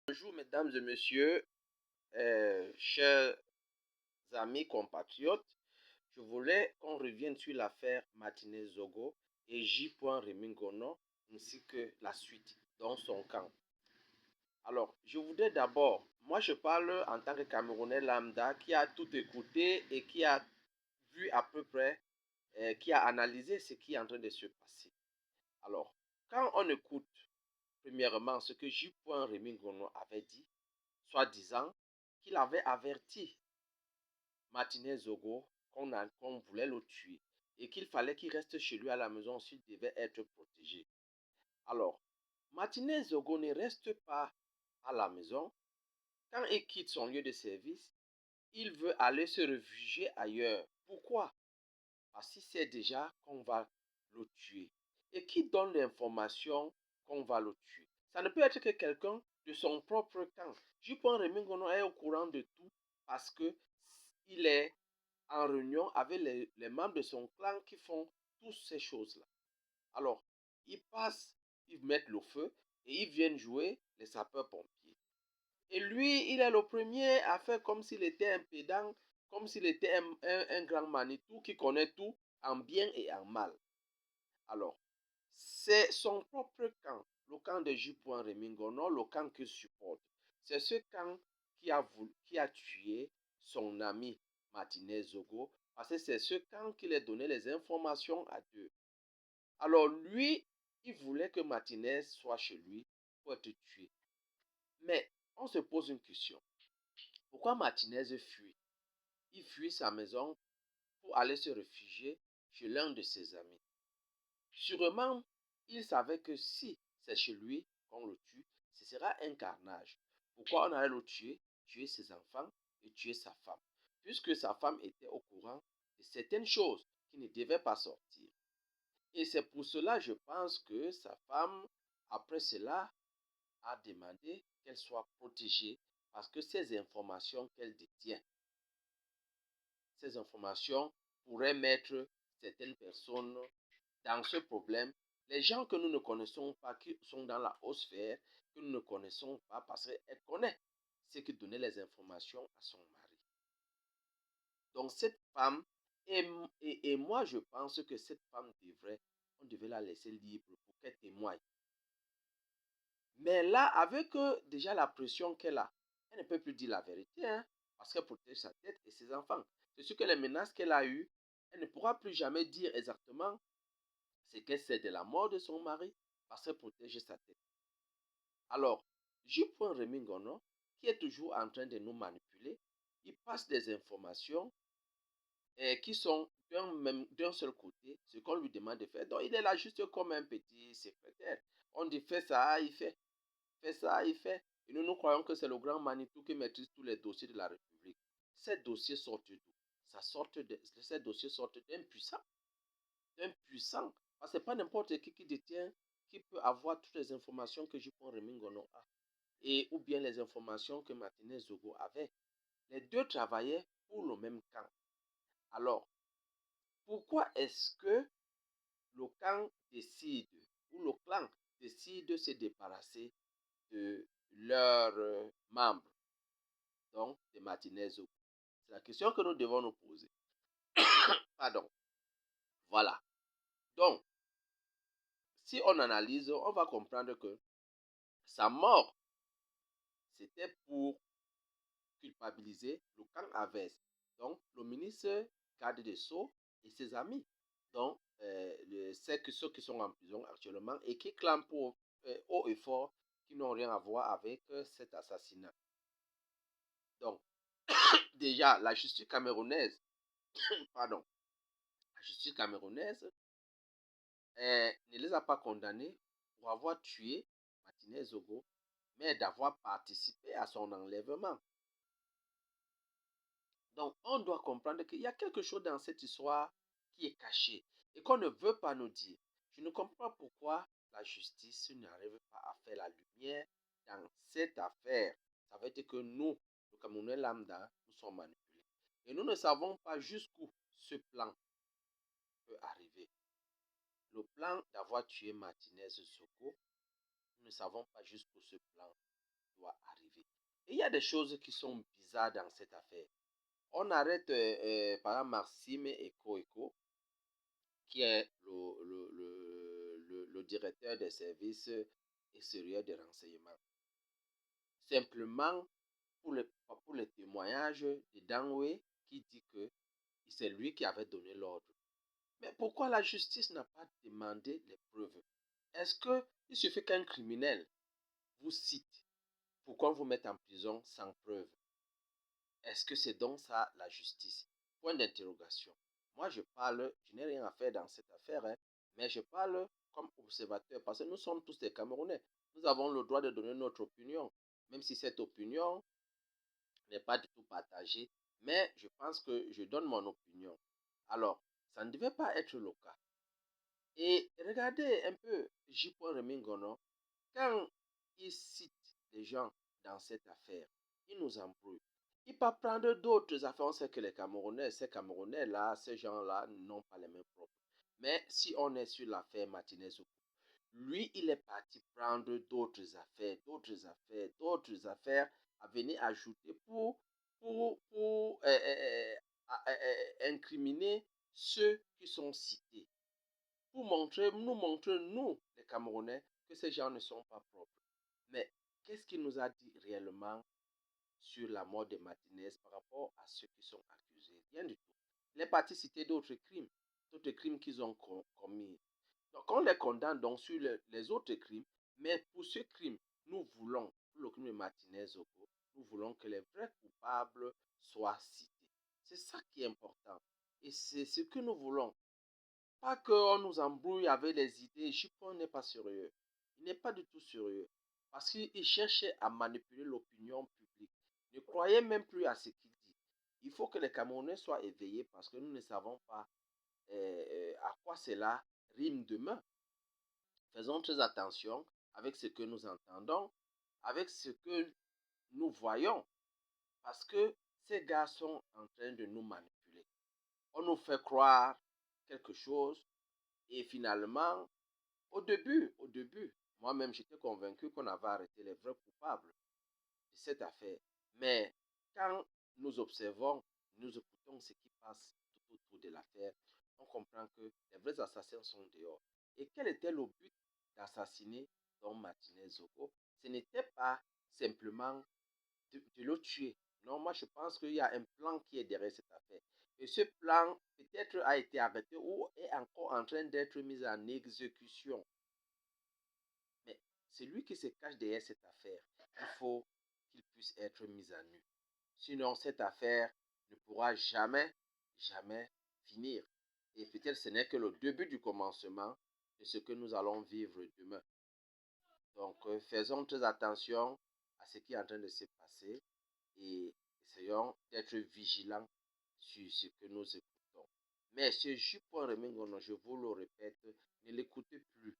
Bonjour mesdames et messieurs, chers amis compatriotes, je voulais qu'on revienne sur l'affaire Martinez Zogo et J. Remingono ainsi que la suite dans son camp. Alors, je voudrais d'abord, moi je parle en tant que Camerounais lambda qui a tout écouté et qui a vu à peu près, qui a analysé ce qui est en train de se passer. Alors, quand on écoute premièrement ce que J. Remingono avait dit, soi-disant qu'il avait averti Martinez Zogo qu'on voulait le tuer et qu'il fallait qu'il reste chez lui à la maison s'il devait être protégé. Alors, Martinez Zogo ne reste pas à la maison. Quand il quitte son lieu de service, il veut aller se réfugier ailleurs. Pourquoi? Parce qu'il sait déjà qu'on va le tuer. Et qui donne l'information qu'on va le tuer? Ça ne peut être que quelqu'un de son propre camp. Jupon Remingono est au courant de tout parce qu'il est en réunion avec les membres de son clan qui font toutes ces choses-là. Alors, ils passent, ils mettent le feu et ils viennent jouer les sapeurs-pompiers. Et lui, il est le premier à faire comme s'il était un pédant, comme s'il était un grand Manitou qui connaît tout en bien et en mal. Alors, c'est son propre camp, le camp de J. Remingono, le camp qu'il supporte. C'est ce camp qui a tué son ami Martinez Zogo, parce que c'est ce camp qui lui a donné les informations à deux. Alors lui, il voulait que Martinez soit chez lui pour être tué. Mais on se pose une question. Pourquoi Martinez fuit? Il fuit sa maison pour aller se réfugier chez l'un de ses amis. Sûrement, il savait que si c'est chez lui qu'on le tue, ce sera un carnage. Pourquoi on allait le tuer, tuer ses enfants et tuer sa femme? Puisque sa femme était au courant de certaines choses qui ne devaient pas sortir. Et c'est pour cela, je pense que sa femme, après cela, a demandé qu'elle soit protégée parce que ces informations qu'elle détient, ces informations pourraient mettre certaines personnes dans ce problème. Les gens que nous ne connaissons pas, qui sont dans la haute sphère, que nous ne connaissons pas parce qu'elle connaît ce qui donnait les informations à son mari. Donc cette femme, et moi je pense que cette femme on devait la laisser libre pour qu'elle témoigne. Mais là, avec déjà la pression qu'elle a, elle ne peut plus dire la vérité, hein, parce qu'elle protège sa tête et ses enfants. C'est sûr que les menaces qu'elle a eues, elle ne pourra plus jamais dire exactement ce qu'elle sait de la mort de son mari, parce qu'elle protège sa tête. Alors, J. Remingono, qui est toujours en train de nous manipuler, il passe des informations qui sont d'un seul côté, ce qu'on lui demande de faire. Donc, il est là juste comme un petit secrétaire. On dit fais ça, il fait. Fais ça, il fait. Et nous croyons que c'est le grand Manitou qui maîtrise tous les dossiers de la République. Ces dossiers sortent d'où? Ces dossiers sortent d'un puissant. D'un puissant. Parce que ce n'est pas n'importe qui détient, qui peut avoir toutes les informations que Jupon Remingono a. Et, ou bien les informations que Martinez Zogo avait. Les deux travaillaient pour le même camp. Alors, pourquoi est-ce que le camp décide, ou le clan décide de se débarrasser de leurs membres, donc de Martinez Zogo? C'est la question que nous devons nous poser. Pardon. Voilà. Donc, si on analyse, on va comprendre que sa mort, c'était pour culpabiliser le camp adverse. Donc, le ministre garde des Sceaux et ses amis. Donc, ceux qui sont en prison actuellement et qui clament pour haut et fort qu'ils n'ont rien à voir avec cet assassinat. Donc, déjà, la justice camerounaise, pardon, la justice camerounaise ne les a pas condamnés pour avoir tué Martinez Zogo, mais d'avoir participé à son enlèvement. Donc, on doit comprendre qu'il y a quelque chose dans cette histoire qui est caché et qu'on ne veut pas nous dire. Je ne comprends pas pourquoi la justice n'arrive pas à faire la lumière dans cette affaire. Ça veut dire que nous, le Camerounais lambda, nous sommes manipulés. Et nous ne savons pas jusqu'où ce plan peut arriver. Le plan d'avoir tué Martinez Zogo, nous ne savons pas jusqu'où ce plan doit arriver. Et il y a des choses qui sont bizarres dans cette affaire. On arrête, par exemple, Maxime Eko, qui est le directeur des services extérieurs de renseignement. Simplement pour les témoignages de Danwe qui dit que c'est lui qui avait donné l'ordre. Mais pourquoi la justice n'a pas demandé les preuves? Est-ce qu'il suffit qu'un criminel vous cite pour qu'on vous mette en prison sans preuve? Est-ce que c'est donc ça la justice? Point d'interrogation. Moi, je n'ai rien à faire dans cette affaire, hein, mais je parle comme observateur parce que nous sommes tous des Camerounais. Nous avons le droit de donner notre opinion, même si cette opinion n'est pas du tout partagée, mais je pense que je donne mon opinion. Alors, ça ne devait pas être le cas. Et regardez un peu J. Remingono, quand il cite les gens dans cette affaire, il nous embrouille. Il peut prendre d'autres affaires. On sait que les Camerounais, ces Camerounais-là, ces gens-là n'ont pas les mêmes propres. Mais si on est sur l'affaire Martinez, lui, il est parti prendre d'autres affaires à venir ajouter pour incriminer ceux qui sont cités. Pour nous montrer, nous, les Camerounais, que ces gens ne sont pas propres. Mais qu'est-ce qu'il nous a dit réellement sur la mort de Martinez par rapport à ceux qui sont accusés? Rien du tout. Il est parti citer d'autres crimes qu'ils ont commis. Donc on les condamne donc sur les autres crimes, mais pour ce crime, nous voulons, pour le crime de Martinez, nous voulons que les vrais coupables soient cités. C'est ça qui est important. Et c'est ce que nous voulons. Pas qu'on nous embrouille avec les idées. Jupon n'est pas sérieux. Il n'est pas du tout sérieux. Parce qu'il cherchait à manipuler l'opinion publique. Ne croyez même plus à ce qu'il dit. Il faut que les Camerounais soient éveillés parce que nous ne savons pas à quoi cela rime demain. Faisons très attention avec ce que nous entendons, avec ce que nous voyons. Parce que ces gars sont en train de nous manipuler. On nous fait croire quelque chose et finalement, au début, moi-même j'étais convaincu qu'on avait arrêté les vrais coupables de cette affaire. Mais quand nous observons, nous écoutons ce qui passe tout autour de l'affaire, on comprend que les vrais assassins sont dehors. Et quel était le but d'assassiner Don Martinez Zogo? Ce n'était pas simplement de le tuer. Non, moi je pense qu'il y a un plan qui est derrière cette affaire. Et ce plan peut-être a été arrêté ou est encore en train d'être mis en exécution. Mais celui qui se cache derrière cette affaire, il faut qu'il puisse être mis à nu. Sinon, cette affaire ne pourra jamais, jamais finir. Et peut-être ce n'est que le début du commencement de ce que nous allons vivre demain. Donc, faisons très attention à ce qui est en train de se passer et essayons d'être vigilants sur ce que nous écoutons. Mais ce Jupon Remingono, je vous le répète, ne l'écoutez plus.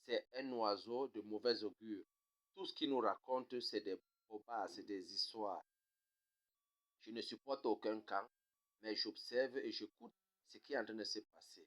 C'est un oiseau de mauvaise augure. Tout ce qu'il nous raconte, c'est des bobards, c'est des histoires. Je ne supporte aucun camp, mais j'observe et j'écoute ce qui est en train de se passer.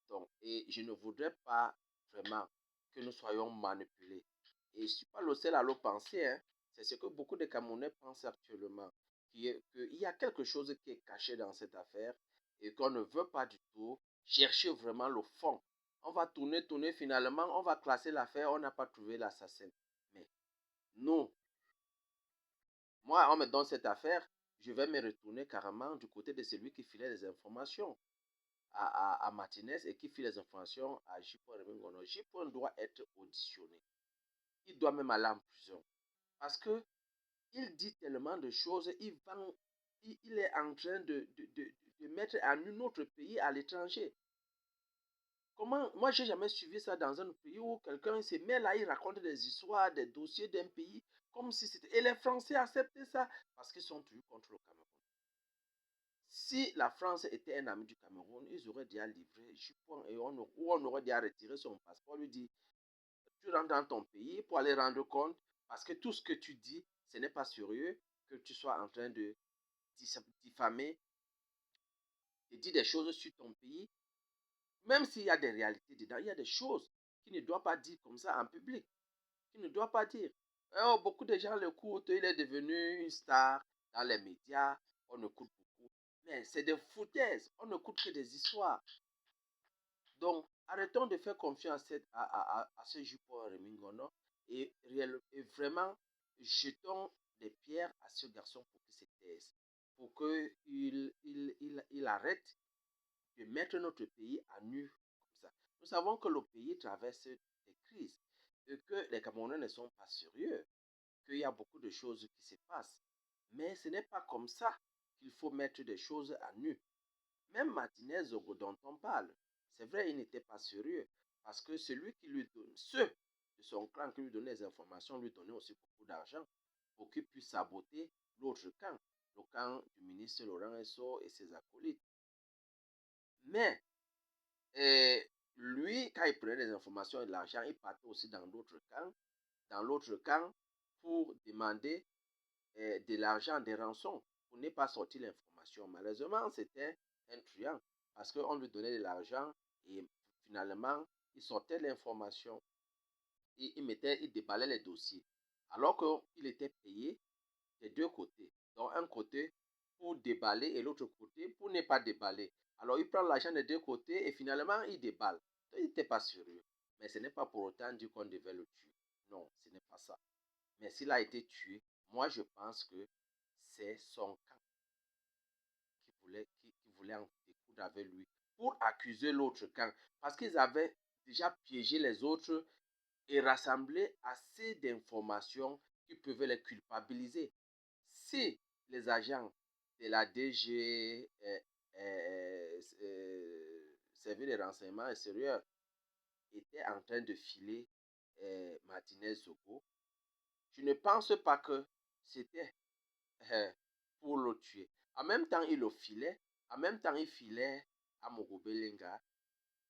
Donc, et je ne voudrais pas vraiment que nous soyons manipulés. Et je ne suis pas le seul à le penser, hein. C'est ce que beaucoup de Camerounais pensent actuellement. Qu'il y a quelque chose qui est caché dans cette affaire et qu'on ne veut pas du tout chercher vraiment le fond. On va tourner, finalement, on va classer l'affaire, on n'a pas trouvé l'assassin. Mais non, moi, on me donne cette affaire, je vais me retourner carrément du côté de celui qui filait les informations à Martinez et qui file les informations à J.P. Remingono. J.P. doit être auditionné. Il doit même aller en prison. Parce que il dit tellement de choses, il est en train de mettre en un autre pays à l'étranger. Comment, moi, j'ai jamais suivi ça dans un pays où quelqu'un se met là, il raconte des histoires, des dossiers d'un pays, comme si c'était... Et les Français acceptent ça parce qu'ils sont toujours contre le Cameroun. Si la France était un ami du Cameroun, ils auraient déjà livré Jupon et on aurait déjà retiré son passeport, lui dit, tu rentres dans ton pays pour aller rendre compte, parce que tout ce que tu dis, ce n'est pas sérieux, que tu sois en train de diffamer et dire des choses sur ton pays, même s'il y a des réalités dedans, il y a des choses qu'il ne doit pas dire comme ça en public, qu'il ne doit pas dire. Oh, beaucoup de gens l'écoutent. Il est devenu une star dans les médias. On écoute beaucoup. Mais c'est des foutaises. On n'écoute que des histoires. Donc, arrêtons de faire confiance à ce Jupon Remingono et vraiment jetons des pierres à ce garçon pour qu'il se taise, pour qu'il arrête de mettre notre pays à nu comme ça. Nous savons que le pays traverse des crises et que les Camerounais ne sont pas sérieux, qu'il y a beaucoup de choses qui se passent. Mais ce n'est pas comme ça qu'il faut mettre des choses à nu. Même Martinez dont on parle, c'est vrai, il n'était pas sérieux. Parce que celui qui lui donne, ceux de son clan qui lui donnaient les informations, lui donnaient aussi beaucoup d'argent pour qu'il puisse saboter l'autre camp, le camp du ministre Laurent Esso et ses acolytes. Mais lui, quand il prenait des informations et de l'argent, il partait aussi dans l'autre camp pour demander de l'argent, des rançons, pour ne pas sortir l'information. Malheureusement, c'était un truand parce qu'on lui donnait de l'argent et finalement, il sortait l'information et il déballait les dossiers. Alors qu'il était payé des deux côtés. Donc, un côté pour déballer et l'autre côté pour ne pas déballer. Alors, il prend l'argent des deux côtés et finalement, il déballe. Donc, il n'était pas sérieux. Mais ce n'est pas pour autant dire qu'on devait le tuer. Non, ce n'est pas ça. Mais s'il a été tué, moi, je pense que c'est son camp qui voulait en découdre avec lui pour accuser l'autre camp. Parce qu'ils avaient déjà piégé les autres et rassemblé assez d'informations qui pouvaient les culpabiliser. Si les agents de la DG, service de renseignement extérieur, étaient en train de filer Martinez Zogo, je ne pense pas que c'était pour le tuer. En même temps, il le filait. En même temps, il filait à Mogobelenga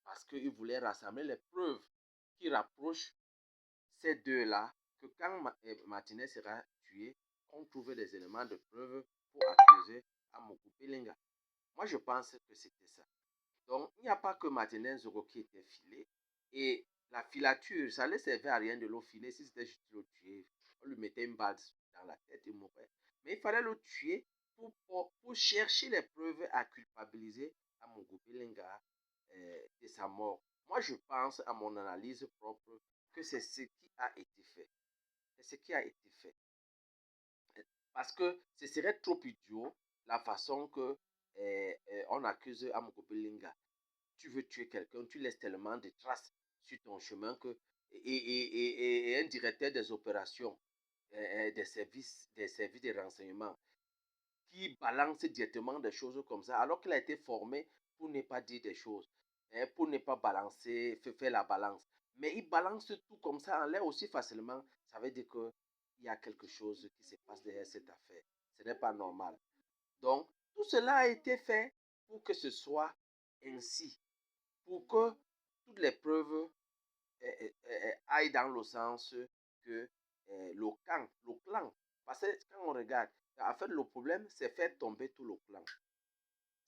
parce qu'il voulait rassembler les preuves qui rapprochent ces deux-là, que quand Martinez sera tué, on trouvait des éléments de preuve pour accuser à Mogobelenga. Moi, je pense que c'était ça. Donc, il n'y a pas que Martinez Zogo qui était filé. Et la filature, ça ne servait à rien de le filer si c'était juste le tuer. On lui mettait une balle dans la tête, il mourrait. Mais il fallait le tuer pour chercher les preuves à culpabiliser à Mogobelenga de sa mort. Moi, je pense à mon analyse propre que c'est ce qui a été fait. C'est ce qui a été fait. Parce que ce serait trop idiot la façon que on accuse Amogobelinga. Tu veux tuer quelqu'un, tu laisses tellement de traces sur ton chemin que et un directeur des opérations, des services de renseignement qui balance directement des choses comme ça, alors qu'il a été formé pour ne pas dire des choses, pour ne pas balancer, faire la balance. Mais il balance tout comme ça en l'air aussi facilement. Ça veut dire qu'il y a quelque chose qui se passe derrière cette affaire. Ce n'est pas normal. Donc, tout cela a été fait pour que ce soit ainsi, pour que toutes les preuves aillent dans le sens que le clan, parce que quand on regarde, en fait, le problème, c'est faire tomber tout le clan.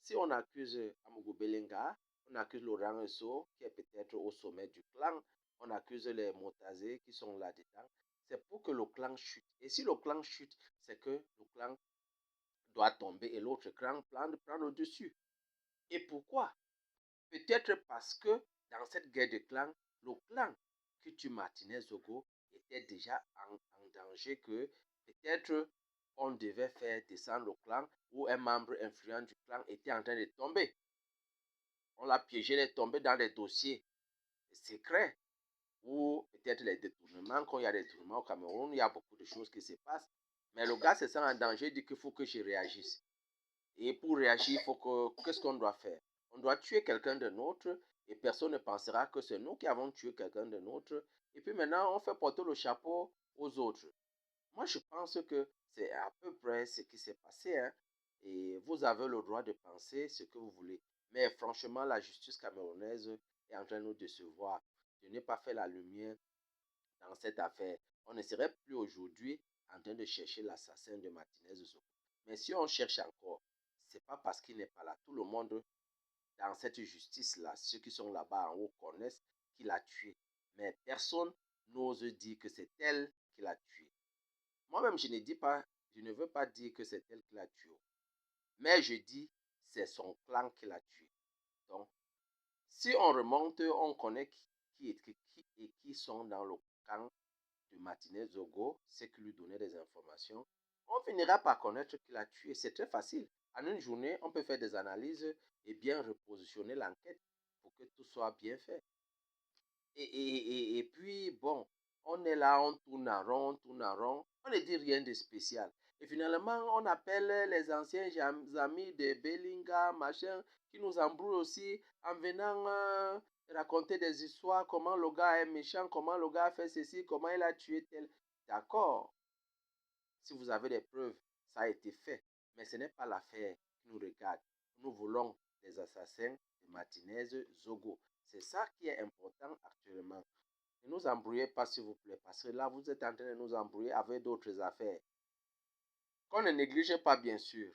Si on accuse Amogo Belenga, on accuse Laurent Esso, qui est peut-être au sommet du clan, on accuse les Motazé qui sont là-dedans, c'est pour que le clan chute. Et si le clan chute, c'est que le clan doit tomber et l'autre clan prend le dessus. Et pourquoi? Peut-être parce que dans cette guerre de clans, le clan qui tue Martinez Zogo était déjà en danger, que peut-être on devait faire descendre le clan ou un membre influent du clan était en train de tomber. On l'a piégé, il est tombé dans des dossiers secrets ou peut-être les détournements. Quand il y a des détournements au Cameroun, il y a beaucoup de choses qui se passent. Mais le gars se sent en danger, dit qu'il faut que je réagisse. Et pour réagir, il faut qu'est-ce qu'on doit faire? On doit tuer quelqu'un de nôtre et personne ne pensera que c'est nous qui avons tué quelqu'un de nôtre. Et puis maintenant, on fait porter le chapeau aux autres. Moi, je pense que c'est à peu près ce qui s'est passé. Hein. Et vous avez le droit de penser ce que vous voulez. Mais franchement, la justice camerounaise est en train de nous décevoir. Je n'ai pas fait la lumière dans cette affaire. On ne serait plus aujourd'hui en train de chercher l'assassin de Martinez Zogo. Mais si on cherche encore, c'est pas parce qu'il n'est pas là. Tout le monde dans cette justice-là, ceux qui sont là-bas en haut connaissent qu'il a tué. Mais personne n'ose dire que c'est elle qui l'a tué. Moi-même, je ne veux pas dire que c'est elle qui l'a tué. Mais je dis, c'est son clan qui l'a tué. Donc, si on remonte, on connaît qui sont dans le camp de Martinez Zogo, c'est qui lui donnait des informations. On finira par connaître qui l'a tué. C'est très facile. En une journée, on peut faire des analyses et bien repositionner l'enquête pour que tout soit bien fait. Et puis, bon, on est là, on tourne en rond, on tourne en rond. On ne dit rien de spécial. Et finalement, on appelle les anciens amis de Bellinga, machin, qui nous embrouillent aussi en venant raconter des histoires, comment le gars est méchant, comment le gars a fait ceci, comment il a tué tel. D'accord, si vous avez des preuves, ça a été fait. Mais ce n'est pas l'affaire qui nous regarde. Nous voulons des assassins de Martinez Zogo. C'est ça qui est important actuellement. Ne nous embrouillez pas, s'il vous plaît, parce que là, vous êtes en train de nous embrouiller avec d'autres affaires. Qu'on ne néglige pas, bien sûr,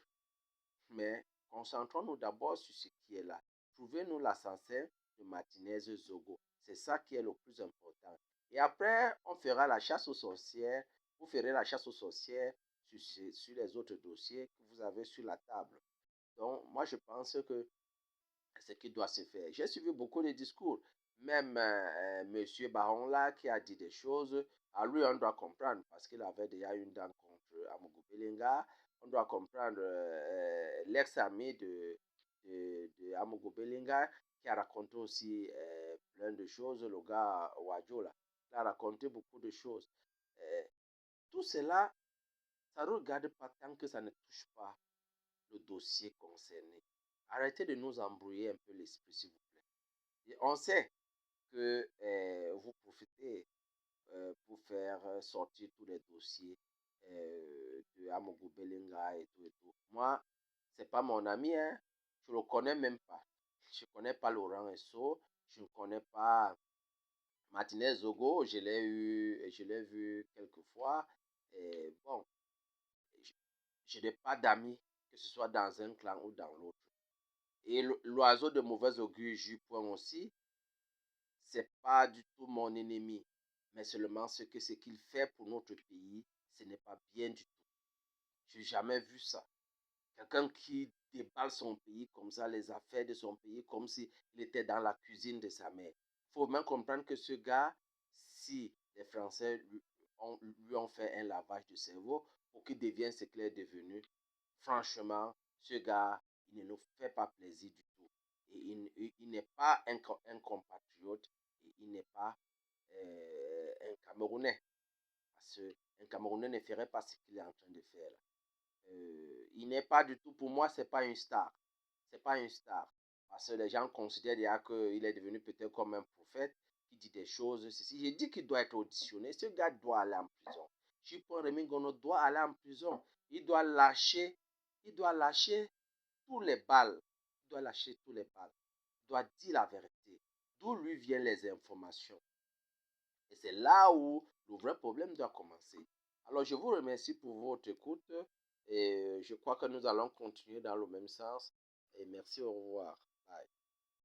mais concentrons-nous d'abord sur ce qui est là. Trouvez-nous l'assassin de Martinez Zogo. C'est ça qui est le plus important. Et après, on fera la chasse aux sorcières. Vous ferez la chasse aux sorcières sur les autres dossiers que vous avez sur la table. Donc, moi, je pense que ce qui doit se faire. J'ai suivi beaucoup de discours. Même Monsieur Baron là qui a dit des choses, à lui on doit comprendre parce qu'il avait déjà une dent contre Amogo Belenga. On doit comprendre l'ex-ami de Amogo Belenga qui a raconté aussi plein de choses. Le gars Wadjo là, il a raconté beaucoup de choses. Tout cela, ça ne regarde pas tant que ça ne touche pas le dossier concerné. Arrêtez de nous embrouiller un peu l'esprit, s'il vous plaît. Et on sait que vous profitez pour faire sortir tous les dossiers de Amogo Belenga et tout et tout. Moi, c'est pas mon ami, hein. Je le connais même pas. Je connais pas Laurent Esso. Je ne connais pas Martinez Zogo. Je l'ai vu quelques fois. Et bon, je n'ai pas d'amis, que ce soit dans un clan ou dans l'autre. Et l'oiseau de mauvais augure, J-Point aussi, c'est pas du tout mon ennemi, mais seulement ce qu'il fait pour notre pays, ce n'est pas bien du tout. Je n'ai jamais vu ça. Quelqu'un qui déballe son pays comme ça, les affaires de son pays, comme s'il était dans la cuisine de sa mère. Il faut même comprendre que ce gars, si les Français lui ont fait un lavage de cerveau pour qu'il devienne ce qu'il est devenu, franchement, ce gars, il ne nous fait pas plaisir du tout. Et il n'est pas un compatriote, et il n'est pas un Camerounais. Parce qu'un Camerounais ne ferait pas ce qu'il est en train de faire là. Il n'est pas du tout, pour moi, c'est pas une star. C'est pas une star. Parce que les gens considèrent déjà qu'il est devenu peut-être comme un prophète qui dit des choses. Ceci. Je dis qu'il doit être auditionné. Ce gars doit aller en prison. Chipon Remingono doit aller en prison. Il doit lâcher tous les balles. Il doit lâcher tous les balles. Il doit dire la vérité. D'où lui viennent les informations. Et c'est là où le vrai problème doit commencer. Alors, je vous remercie pour votre écoute et je crois que nous allons continuer dans le même sens. Et merci, au revoir. Bye.